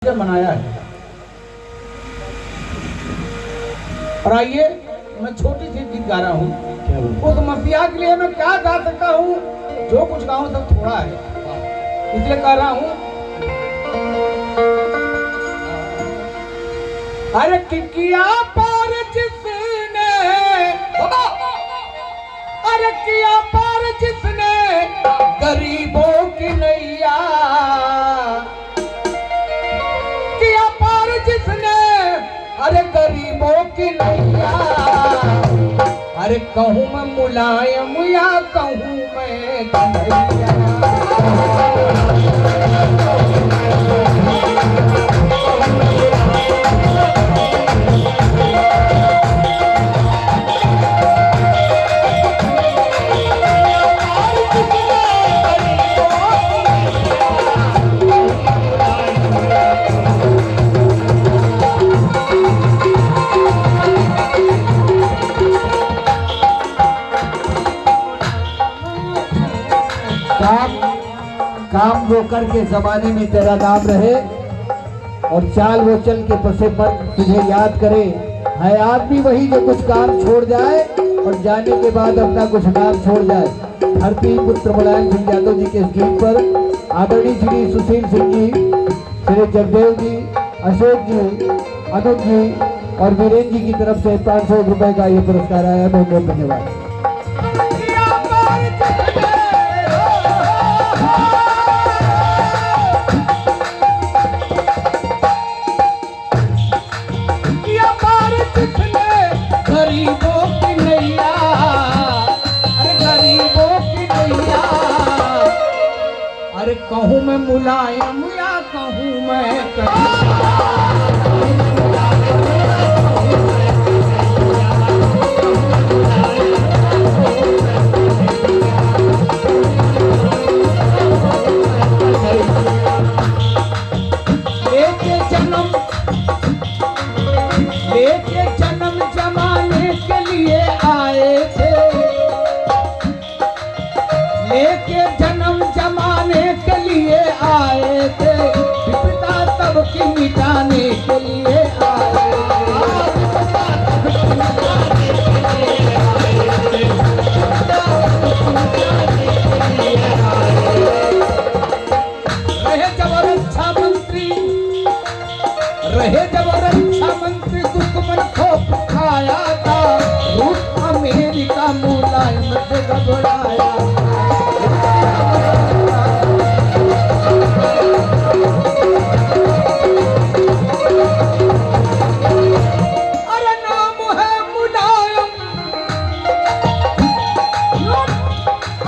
बनाया है। और आइए, मैं छोटी सी गीत गा रहा हूँ। उस मसीहा के लिए मैं क्या गा सकता हूँ, जो कुछ गाऊं सब थोड़ा है, इसलिए गा रहा हूँ। अरे किया पार जिसने, अरे किया पार जिसने गरीबों की नैया, किया पार जिसने अरे गरीबों की नैया। अरे कहूँ मैं मुलायम या कहूँ मैं कन्हैया। काम वो कर के जमाने में तेरा नाम रहे, और चाल वो चल के पसे पर तुझे याद करे। है आदमी वही जो कुछ काम छोड़ जाए और जाने के बाद अपना कुछ नाम छोड़ जाए। धरती पुत्र मुलायम सिंह यादव जी के इस गीत पर आदरणीय श्री सुशील सिंह जी, श्री जगदेव जी, अशोक जी, अनुज जी और वीरेंद्र जी की तरफ से 500 रुपए का ये पुरस्कार आया है। बहुत बहुत धन्यवाद। गरीबों की नैया, अरे गरीबों की नैया। अरे कहूँ मैं मुलायम या कहूँ मैं लेके जन्म जमाने के लिए आए थे, लेके जन्म जमाने के लिए आए थे, विपदा सबकी मिटाने के लिए आए रहे जब रक्षा मंत्री, रहे जब रक्षा मंत्री दुश्मन को खाया था, रूस अमेरिका मुलायम से घबराया। अरे नाम है मुलायम,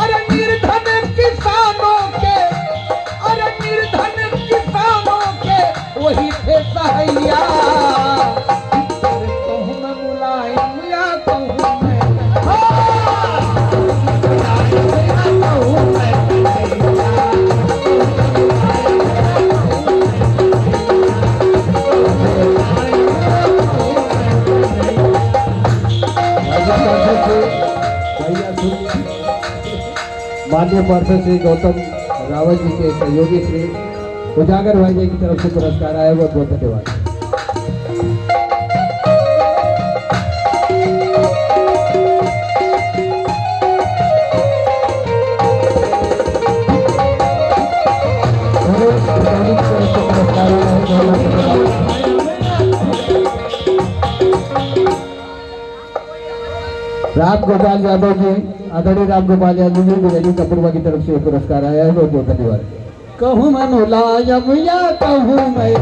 अरे निर्धन किसानों के, अरे निर्धन किसानों के वही थे सहाइया। माननीय पार्षद श्री गौतम रावत जी के सहयोगी श्री उजागर भाई जी की तरफ से पुरस्कार आया। बहुत बहुत धन्यवाद। राम गोपाल यादव जी, आदरणीय राम गोपाल यादव जी बिजली कपूरवा की तरफ से पुरस्कार आया है। बहुत बहुत धन्यवाद। कहूँ मैं मुलायम या कहूँ मैं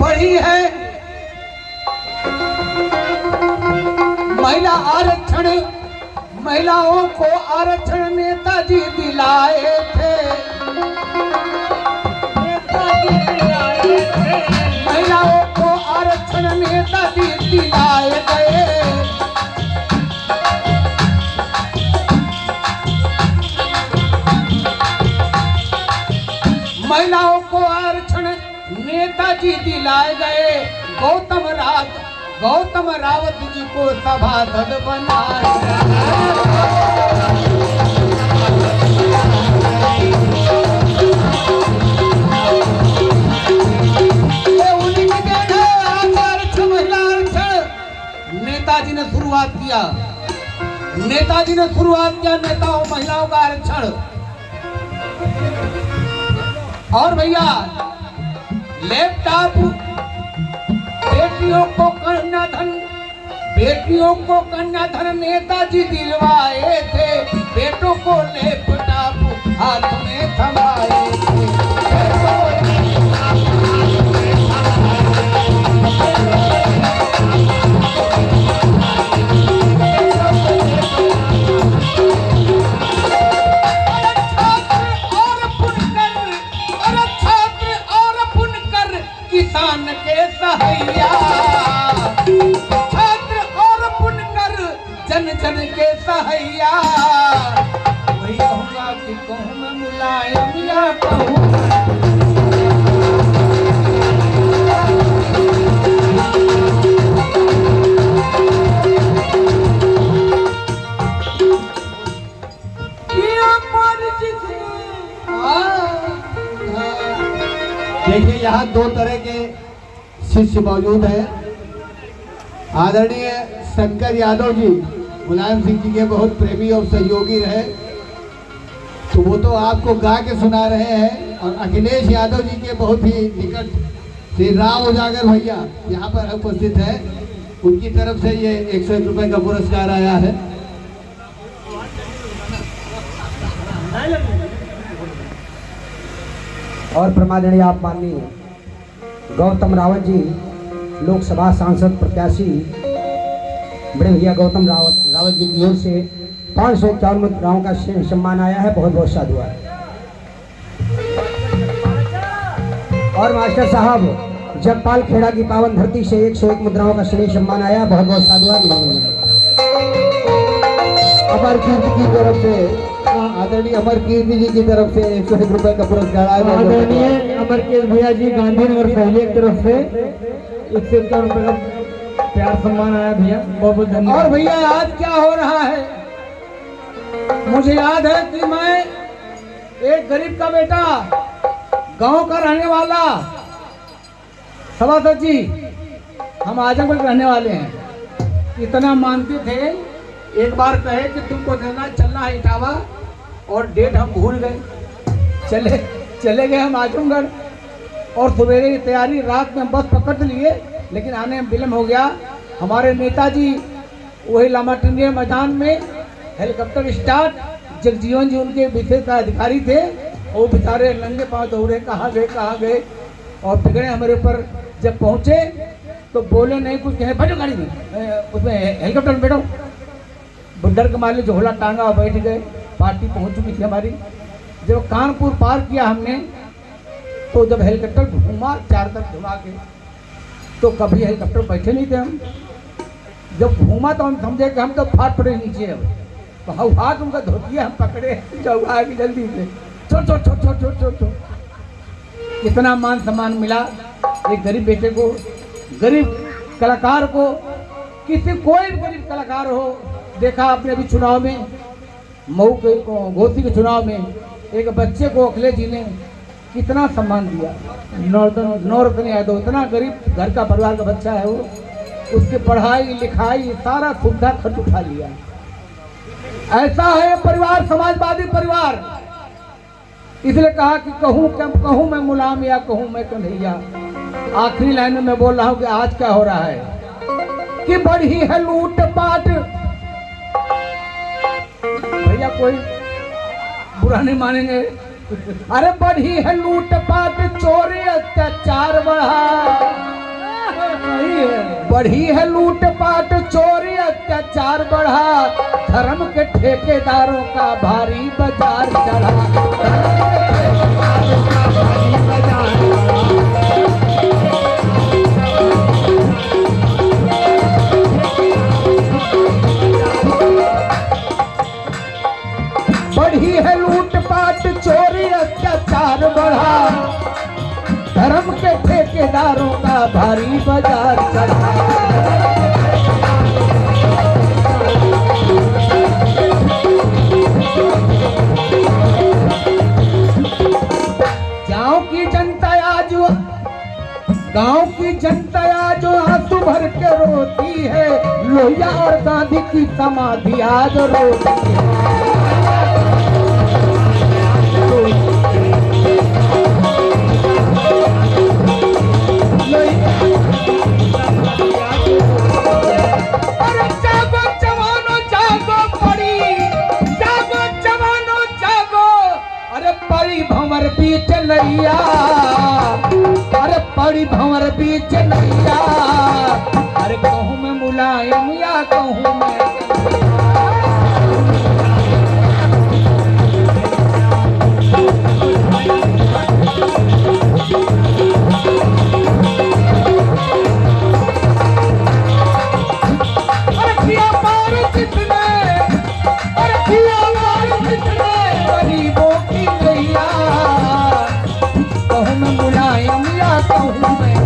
बड़ी है महिला आरक्षण, महिलाओं को आरक्षण नेताजी दिलाए थे, महिलाओं को आरक्षण नेताजी दिलाए गए। महिलाओं को आरक्षण नेताजी दिलाए बनाए गए गौतम रावत जी को सभासद बनाए ये उन्हीं की देन है। आरक्षण, महिला आरक्षण नेताजी ने शुरुआत किया नेताओं महिलाओं का आरक्षण। और भैया लैपटॉप, बेटियों को कन्याधन नेताजी दिलवाए थे, बेटों को लैपटॉप हाथ में थमाए थे। किसान के सहाइया, छात्र और बुनकर जन जन के सहाइया। वही कहूँगा कि कहूँ मैं मुलायम या कहूँ देखिए यहाँ दो तरह के शिष्य मौजूद हैं। आदरणीय शंकर यादव जी मुलायम सिंह जी के बहुत प्रेमी और सहयोगी रहे, तो वो तो आपको गा के सुना रहे हैं। और अखिलेश यादव जी के बहुत ही निकट श्री राम उजागर भैया यहाँ पर उपस्थित है, उनकी तरफ से ये 101 रुपये का पुरस्कार आया है। और प्रमादरणीय आप माननीय गौतम रावत जी लोकसभा सांसद प्रत्याशी बड़े भैया गौतम रावत जी की ओर से 551 मुद्राओं का सम्मान आया है। बहुत बहुत साधुवाद। और मास्टर साहब जगपाल खेड़ा की पावन धरती से 101 मुद्राओं का श्रेणी सम्मान आया। बहुत बहुत साधुवाद। अमर कीर्ति की तरफ से आदरणीय अमर कीर्ति जी की तरफ से 101 रुपये का पुरस्कार आया। आदरणीय अमर कीर्ति भैया जी गांधीनगर पहले की तरफ से 151 रुपये का प्यार सम्मान आया भैया, बहुत बहुत धन्यवाद। और भैया आज क्या हो रहा है, मुझे याद है कि मैं एक गरीब का बेटा, गांव का रहने वाला, सभासद जी हम आजमगढ़ रहने वाले हैं, इतना मानते थे। एक बार कहे कि तुमको चलना है इटावा, और डेट हम भूल गए। चले गए हम आजमगढ़, और सवेरे की तैयारी, रात में बस पकड़ लिए, लेकिन आने में विलम्ब हो गया। हमारे नेताजी वही लामाटिंगे मैदान में हेलीकॉप्टर स्टार्ट, जगजीवन जी उनके विशेष अधिकारी थे, वो बेचारे नंगे पाँव दौड़े, कहाँ गए, और बिगड़े हमारे ऊपर। जब पहुँचे तो बोले नहीं कुछ, कहे बैठो गाड़ी में, उसमें हेलीकॉप्टर में बैठो। डर के मारे झोला टांगा और बैठ गए। पार्टी पहुंच चुकी थी हमारी। जब कानपुर पार किया हमने, तो जब हेलीकॉप्टर घूमा चार तरफ घुमा के, तो कभी हेलीकॉप्टर बैठे नहीं थे हम। जब घूमा तो हम समझे कि हम तो फाट पड़े नीचे। अब तो हाथ उनका धोतिया हम पकड़े, चौगा की जल्दी से छो। इतना मान सम्मान मिला एक गरीब बेटे को, गरीब कलाकार को। किसी कोई भी गरीब कलाकार हो, देखा आपने अभी चुनाव में, मऊ के घोसी के चुनाव में, एक बच्चे को अखिलेश जी ने कितना सम्मान दिया। नौरतन यादव, इतना गरीब घर का परिवार का बच्चा है वो, उसकी पढ़ाई लिखाई सारा सुविधा खर्च उठा लिया। ऐसा है परिवार, समाजवादी परिवार। इसलिए कहा कि कहूँ मैं मुलायम या कहूँ मैं कन्हैया। आखिरी लाइन में मैं बोल रहा हूँ कि आज क्या हो रहा है कि बढ़ी है लूट पाट। भैया कोई बुरा नहीं मानेंगे। अरे बढ़ी है लूट पाट, चोरी अत्याचार बढ़ी है लूट पाट, चोरी अत्याचार बढ़ा, धर्म के ठेकेदारों का भारी बाजार चढ़ा। बढ़ी है लूट पाट, चोरी अत्याचार बढ़ा, धर्म के ठेकेदारों का भारी बाजार चढ़ा। गांव की जनता आज आंसू भर के रोती है, लोहिया और गांधी की समाधि आज रोती है। अरे जागो जवानों जागो पड़ी, जागो जवानों जागो, अरे पड़ी भंवर बीच नैया, अरे पड़ी भंवर बीच नैया, अरे कहूँ में मुलायम या कहूँ में कहूँ में मुलायम या कहूँ में